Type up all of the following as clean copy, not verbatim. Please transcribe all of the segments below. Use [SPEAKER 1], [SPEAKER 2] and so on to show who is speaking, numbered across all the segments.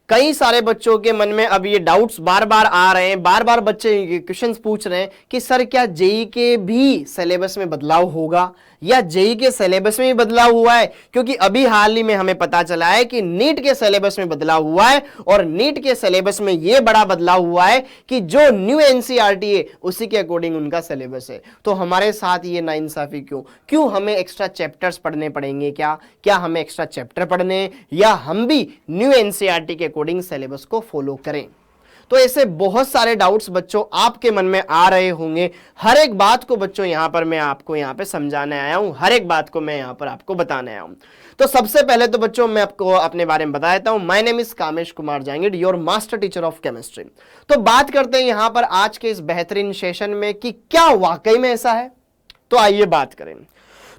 [SPEAKER 1] कई सारे बच्चों के मन में अब ये डाउट्स बार बार आ रहे हैं, बार बार बच्चे क्वेश्चंस पूछ रहे हैं कि सर क्या जेई के भी सिलेबस में बदलाव होगा या जेई के सिलेबस में भी बदलाव हुआ है? क्योंकि अभी हाल ही में हमें पता चला है कि नीट के सिलेबस में बदलाव हुआ है और नीट के सिलेबस में यह बड़ा बदलाव हुआ है कि जो न्यू एनसीईआरटी है उसी के अकॉर्डिंग उनका सिलेबस है। तो हमारे साथ ये नाइंसाफी क्यों हमें एक्स्ट्रा चैप्टर्स पढ़ने पड़ेंगे? क्या हमें एक्स्ट्रा चैप्टर पढ़ने या हम भी न्यू एनसीईआरटी के अकॉर्डिंग सिलेबस को फॉलो करें? तो ऐसे बहुत सारे डाउट्स बच्चों आपके मन में आ रहे होंगे। हर एक बात को बच्चों यहां पर मैं आपको यहां पे समझाने आया हूं, हर एक बात को मैं यहां पर आपको बताने आया हूं। तो सबसे पहले तो बच्चों मैं आपको अपने बारे में बता देता हूं। My name is Kamesh Kumar Jangid, your master teacher of chemistry. तो बात करते हैं यहां पर आज के इस बेहतरीन सेशन में कि क्या वाकई में ऐसा है। तो आइए बात करें।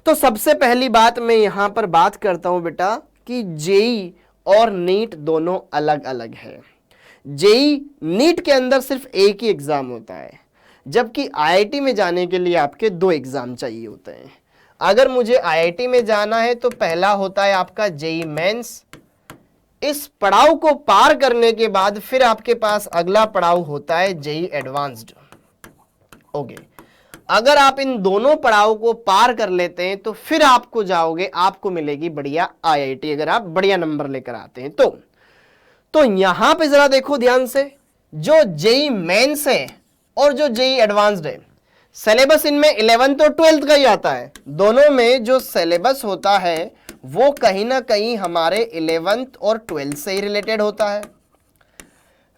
[SPEAKER 1] तो सबसे पहली बात मैं यहां पर बात करता हूं बेटा कि जेई और नीट दोनों अलग अलग है। जेई नीट के अंदर सिर्फ एक ही एग्जाम होता है, जबकि आईआईटी में जाने के लिए आपके 2 एग्जाम चाहिए होते हैं। अगर मुझे आईआईटी में जाना है तो पहला होता है आपका जेई मेंस। इस पड़ाव को पार करने के बाद फिर आपके पास अगला पड़ाव होता है जेई एडवांस्ड। ओके, अगर आप इन दोनों पड़ाव को पार कर लेते हैं तो फिर आपको जाओगे, आपको मिलेगी बढ़िया आईआईटी, अगर आप बढ़िया नंबर लेकर आते हैं तो यहां पे जरा देखो ध्यान से, जो जेई मेंस है और जो जेई एडवांस्ड है, सिलेबस इनमें 11th और 12th का ही आता है। दोनों में जो सिलेबस होता है वो कहीं ना कहीं हमारे 11th और 12th से ही रिलेटेड होता है।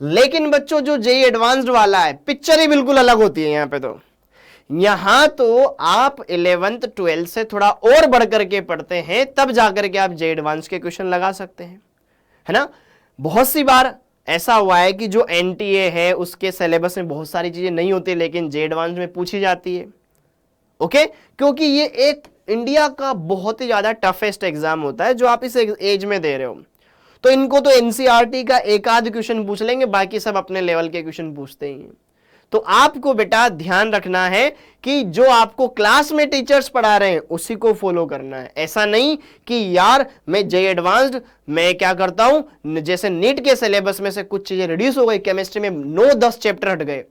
[SPEAKER 1] लेकिन बच्चों जो जेई एडवांस्ड वाला है, पिक्चर ही बिल्कुल अलग होती है। यहां तो आप 11th 12th से थोड़ा और बढ़ करके पढ़ते हैं, तब जाकर के आप जेई एडवांस के क्वेश्चन लगा सकते हैं, है ना। बहुत सी बार ऐसा हुआ है कि जो एनटीए है उसके सिलेबस में बहुत सारी चीजें नहीं होती लेकिन जेई एडवांस में पूछी जाती है। ओके, क्योंकि ये एक इंडिया का बहुत ही ज्यादा टफेस्ट एग्जाम होता है जो आप इस एज में दे रहे हो। तो इनको तो एनसीईआरटी का एक आध क्वेश्चन पूछ लेंगे, बाकी सब अपने लेवल के क्वेश्चन पूछते ही हैं। तो आपको बेटा ध्यान रखना है कि जो आपको क्लास में टीचर्स पढ़ा रहे हैं उसी को फॉलो करना है। ऐसा नहीं कि यार मैं जेई एडवांस्ड मैं क्या करता हूं, जैसे नीट के सिलेबस में से कुछ चीजें रिड्यूस हो गई, केमिस्ट्री में 9-10 चैप्टर हट गए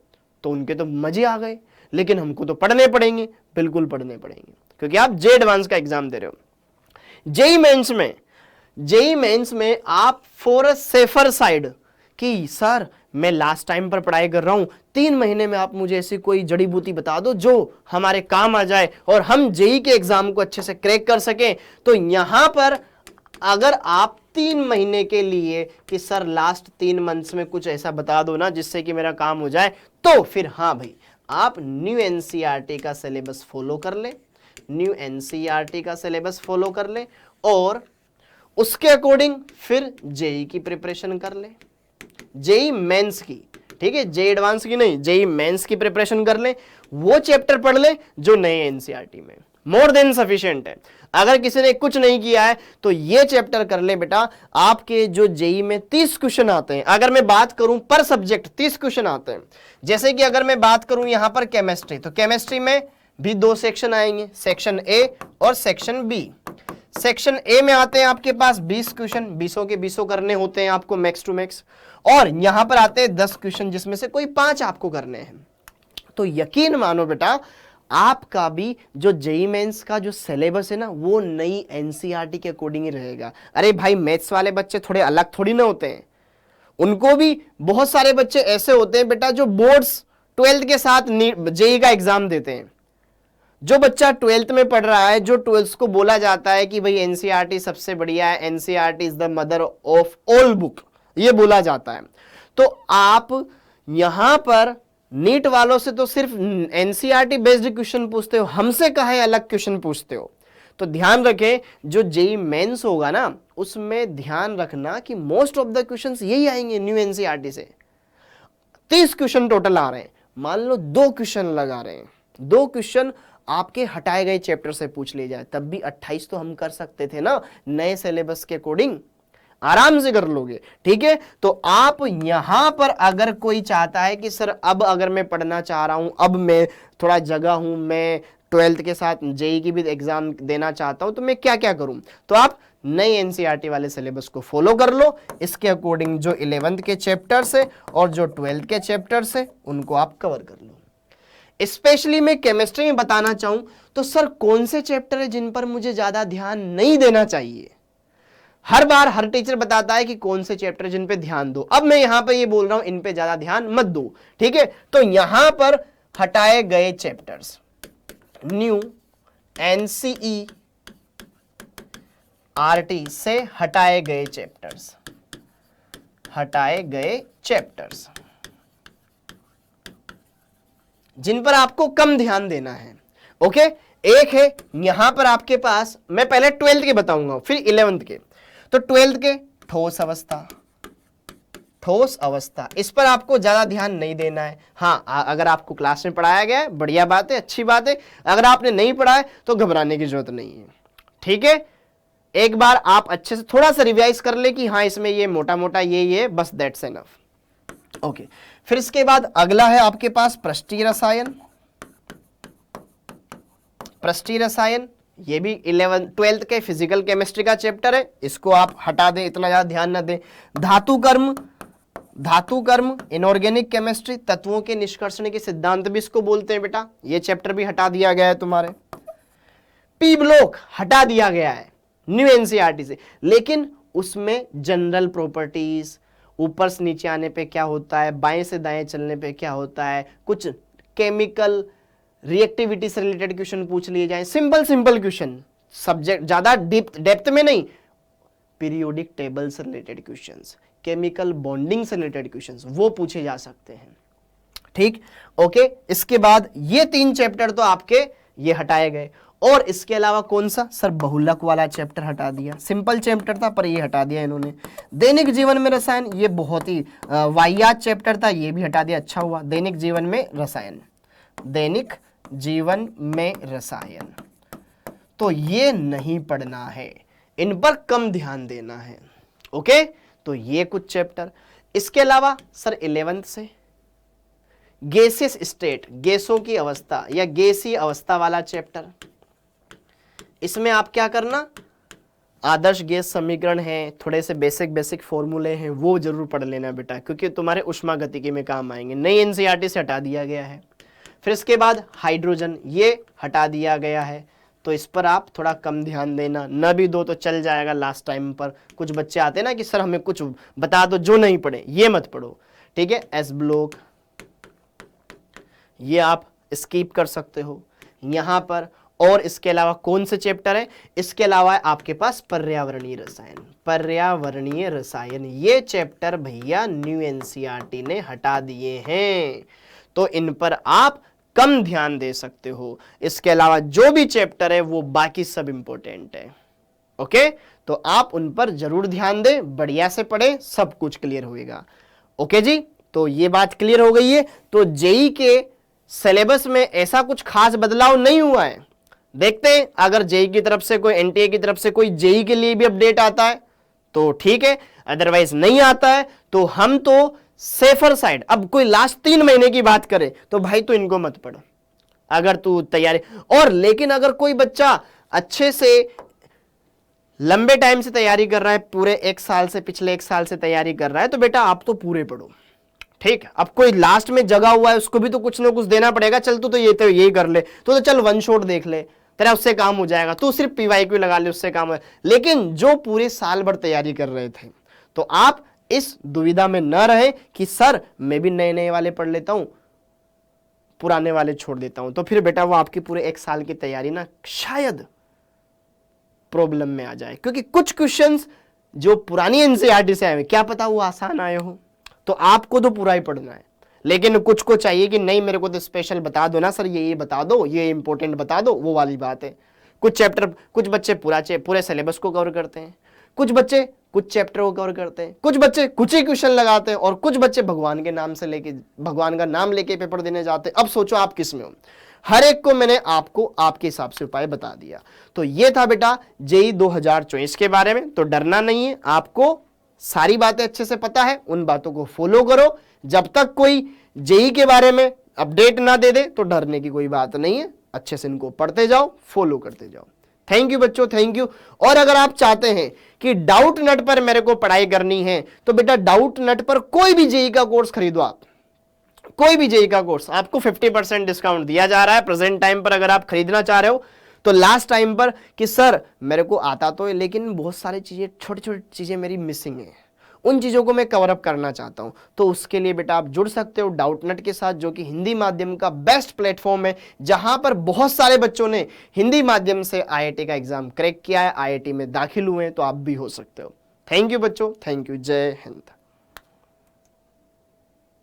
[SPEAKER 1] तो उनके तो मजे आ गए, लेकिन हमको तो पढ़ने पड़ेंगे, बिल्कुल पढ़ने पड़ेंगे, क्योंकि आप जेई एडवांस का एग्जाम दे रहे हो। जेई मेंस में आप फॉर अ सेफर साइड कि सर मैं लास्ट टाइम पर पढ़ाई कर रहा हूं, 3 महीने में आप मुझे ऐसी कोई जड़ी बूटी बता दो जो हमारे काम आ जाए और हम जेई के एग्जाम को अच्छे से क्रैक कर सकें। तो यहां पर अगर आप 3 महीने के लिए कि सर लास्ट 3 मंथ्स में कुछ ऐसा बता दो ना जिससे कि मेरा काम हो जाए, तो फिर हाँ भाई आप न्यू एनसीईआरटी का सिलेबस फॉलो कर ले, न्यू एनसीईआरटी का सिलेबस फॉलो कर ले और उसके अकॉर्डिंग फिर जेई की प्रिपरेशन कर ले, जेई मेंस की, ठीक है, जेई एडवांस की नहीं, जेई मेंस की प्रिपरेशन कर ले, वो चैप्टर पढ़ ले जो नए एनसीईआरटी में, मोर देन सफिशिएंट है। अगर किसी ने कुछ नहीं किया है तो ये चैप्टर कर ले बेटा। आपके जो जेई में 30 क्वेश्चन आते हैं, अगर मैं बात करूं पर सब्जेक्ट 30 क्वेश्चन आते हैं। जैसे कि अगर मैं बात करूं यहां पर केमिस्ट्री, तो केमिस्ट्री में भी 2 सेक्शन आएंगे, सेक्शन ए और सेक्शन बी। सेक्शन ए में आते हैं आपके पास 20 क्वेश्चन, 20 के 20 करने होते हैं आपको मैक्स टू मैक्स, और यहां पर आते हैं 10 क्वेश्चन जिसमें से कोई 5 आपको करने हैं। तो यकीन मानो बेटा आपका भी जो जेई मेंस का जो सिलेबस है ना वो नई एनसीईआरटी के अकॉर्डिंग ही रहेगा। अरे भाई मैथ्स वाले बच्चे थोड़े अलग थोड़ी ना होते हैं, उनको भी बहुत सारे बच्चे ऐसे होते हैं बेटा जो बोर्ड्स 12th के साथ जेई का एग्जाम देते हैं। जो बच्चा 12th में पढ़ रहा है, जो 12th को बोला जाता है कि भाई एनसीईआरटी सबसे बढ़िया है, NCERT is the mother of all book, ये बोला जाता है। तो आप यहां पर नीट वालों से तो सिर्फ एनसीईआरटी बेस्ड क्वेश्चन पूछते हो, हमसे कहां अलग क्वेश्चन पूछते हो। तो ध्यान रखें जो जेई मेंस होगा ना उसमें ध्यान रखना कि मोस्ट ऑफ द क्वेश्चंस यही आएंगे न्यू एनसीईआरटी से। 30 क्वेश्चन टोटल आ रहे हैं, मान लो 2 क्वेश्चन लगा रहे हैं, 2 क्वेश्चन आपके हटाए गए चैप्टर से पूछ लिए जाए, तब भी 28 तो हम कर सकते थे ना नए सिलेबस के अकॉर्डिंग, आराम से कर लोगे, ठीक है। तो आप यहां पर अगर कोई चाहता है कि सर अब अगर मैं पढ़ना चाह रहा हूं, अब मैं थोड़ा जगह हूं, मैं 12th के साथ जेई की भी एग्जाम देना चाहता हूं, तो मैं क्या क्या करूं, तो आप नई एनसीईआरटी वाले सिलेबस को फॉलो कर लो। इसके अकॉर्डिंग जो 11th के चैप्टर्स है और जो 12th के चैप्टर्स है उनको आप कवर कर लो। स्पेशली मैं केमिस्ट्री में बताना चाहूं तो सर कौन से चैप्टर है जिन पर मुझे ज्यादा ध्यान नहीं देना चाहिए? हर बार हर टीचर बताता है कि कौन से चैप्टर जिन पे ध्यान दो। अब मैं यहां पे ये बोल रहा हूं इन पे ज्यादा ध्यान मत दो, ठीक है? तो यहां पर हटाए गए चैप्टर्स, न्यू एनसीईआरटी से हटाए गए चैप्टर्स जिन पर आपको कम ध्यान देना है। ओके, एक है यहां पर आपके पास, मैं पहले 12th के बताऊंगा फिर 11th के। तो 12th के ठोस अवस्था, इस पर आपको ज्यादा ध्यान नहीं देना है। हाँ, अगर आपको क्लास में पढ़ाया गया है बढ़िया बात है, अच्छी बात है। अगर आपने नहीं पढ़ा है तो घबराने की जरूरत नहीं है, ठीक है? एक बार आप अच्छे से थोड़ा सा रिवाइज कर ले कि हाँ इसमें ये मोटा मोटा ये बस, दैट्स इनफ। ओके, फिर इसके बाद अगला है आपके पास पृष्ठीय रसायन। ये भी 12th के फिजिकल केमिस्ट्री का चैप्टर है, इसको आप हटा दें, इतना ज्यादा ध्यान न दें। धातु कर्म इनऑर्गेनिक केमिस्ट्री, तत्वों के निष्कर्षण के सिद्धांत भी इसको बोलते हैं बेटा, ये चैप्टर भी हटा दिया गया है तुम्हारे। पी ब्लॉक हटा दिया गया है न्यू एनसीईआरटी से, लेकिन उसमें जनरल प्रॉपर्टीज, ऊपर से नीचे आने पे क्या होता है, बाएं से दाएं चलने पे क्या होता है, कुछ केमिकल रिएक्टिविटी से रिलेटेड क्वेश्चन पूछ लिए जाए, सिंपल क्वेश्चन, सब्जेक्ट ज्यादा डेप्थ में नहीं, पीरियोडिक टेबल से रिलेटेड क्वेश्चंस, केमिकल बॉन्डिंग से रिलेटेड क्वेश्चंस वो पूछे जा सकते हैं, ठीक? ओके, इसके बाद ये 3 चैप्टर तो आपके ये हटाए गए। और इसके अलावा कौन सा? सर बहुलक वाला चैप्टर हटा दिया, सिंपल चैप्टर था पर ये हटा दिया इन्होंने। दैनिक जीवन में रसायन, ये बहुत ही वाहियात चैप्टर था, ये भी हटा दिया, अच्छा हुआ। दैनिक जीवन में रसायन, तो ये नहीं पढ़ना है, इन पर कम ध्यान देना है। ओके, तो ये कुछ चैप्टर। इसके अलावा सर 11th से गैसियस स्टेट, गैसों की अवस्था या गैसीय अवस्था वाला चैप्टर, इसमें आप क्या करना, आदर्श गैस समीकरण है, थोड़े से बेसिक फॉर्मूले हैं, वो जरूर पढ़ लेना बेटा, क्योंकि तुम्हारे ऊष्मागतिकी में काम आएंगे। नई एनसीईआरटी से हटा दिया गया है। फिर इसके बाद हाइड्रोजन, ये हटा दिया गया है, तो इस पर आप थोड़ा कम ध्यान देना, न भी दो तो चल जाएगा। लास्ट टाइम पर कुछ बच्चे आते ना कि सर हमें कुछ बता दो जो नहीं पढ़े, ये मत पढ़ो, ठीक है? एस ब्लॉक ये आप स्किप कर सकते हो यहां पर। और इसके अलावा कौन से चैप्टर है? इसके अलावा आपके पास पर्यावरणीय रसायन, ये चैप्टर भैया न्यू एनसीईआरटी ने हटा दिए हैं, तो इन पर आप कम ध्यान दे सकते हो। इसके अलावा जो भी चैप्टर है वो बाकी सब इंपॉर्टेंट है। ओके, तो आप उन पर जरूर ध्यान दें, बढ़िया से पढ़े, सब कुछ क्लियर होएगा। ओके जी, तो ये बात क्लियर हो गई है। तो जेई के सिलेबस में ऐसा कुछ खास बदलाव नहीं हुआ है। देखते हैं अगर जेई की तरफ से कोई, एनटीए की तरफ से कोई जेई के लिए भी अपडेट आता है तो ठीक है, अदरवाइज नहीं आता है तो हम तो सेफर साइड। अब कोई लास्ट 3 महीने की बात करे तो भाई तो इनको मत पढ़, अगर तू तैयारी। और लेकिन अगर कोई बच्चा अच्छे से लंबे टाइम से तैयारी कर रहा है, पूरे 1 साल से, पिछले 1 साल से तैयारी कर रहा है, तो बेटा आप तो पूरे पढ़ो, ठीक? अब कोई लास्ट में जगा हुआ है, उसको भी तो कुछ ना कुछ देना पड़ेगा। चल तू तो यही कर ले, तो चल 1 शॉट देख ले, तेरा उससे काम हो जाएगा। तू सिर्फ पीवाईक्यू लगा ले, उससे काम हो। लेकिन जो पूरे साल भर तैयारी कर रहे थे, तो आप इस दुविधा में न रहे कि सर मैं भी नए वाले पढ़ लेता हूं, पुराने वाले छोड़ देता हूं, तो फिर बेटा वो आपकी पूरे 1 साल की तैयारी ना शायद प्रॉब्लम में आ जाए। क्योंकि कुछ क्वेश्चंस जो पुरानी एनसीईआरटी से आए हैं, क्या पता वो आसान आए हो, तो आपको तो पूरा ही पढ़ना है। लेकिन कुछ को चाहिए कि नहीं मेरे को तो स्पेशल बता दो ना सर, ये बता दो, ये इंपॉर्टेंट बता दो, वो वाली बात है। कुछ बच्चे पूरे सिलेबस को कवर करते हैं, कुछ बच्चे कुछ चैप्टर को कवर करते हैं, कुछ बच्चे कुछ ही क्वेश्चन लगाते हैं, और कुछ बच्चे भगवान का नाम लेके पेपर देने जाते हैं। अब सोचो आप किस में हो। हर एक को मैंने आपको आपके हिसाब से उपाय बता दिया। तो ये था बेटा जेई 2024 के बारे में। तो डरना नहीं है, आपको सारी बातें अच्छे से पता है, उन बातों को फॉलो करो। जब तक कोई जेई के बारे में अपडेट ना दे दे तो डरने की कोई बात नहीं है। अच्छे से इनको पढ़ते जाओ, फॉलो करते जाओ। थैंक यू बच्चों, थैंक यू। और अगर आप चाहते हैं कि डाउट नट पर मेरे को पढ़ाई करनी है तो बेटा डाउट नट पर कोई भी जेई का कोर्स खरीदो आप, कोई भी जेई का कोर्स आपको 50% डिस्काउंट दिया जा रहा है प्रेजेंट टाइम पर। अगर आप खरीदना चाह रहे हो तो लास्ट टाइम पर कि सर मेरे को आता तो है लेकिन बहुत सारी चीजें, छोटी छोटी चीजें मेरी मिसिंग है, उन चीजों को मैं कवर अप करना चाहता हूं, तो उसके लिए बेटा आप जुड़ सकते हो डाउटनट के साथ, जो कि हिंदी माध्यम का बेस्ट प्लेटफॉर्म है, जहां पर बहुत सारे बच्चों ने हिंदी माध्यम से आईआईटी का एग्जाम क्रैक किया है, आईआईटी में दाखिल हुए हैं, तो आप भी हो सकते हो। थैंक यू बच्चों, थैंक यू, जय हिंद।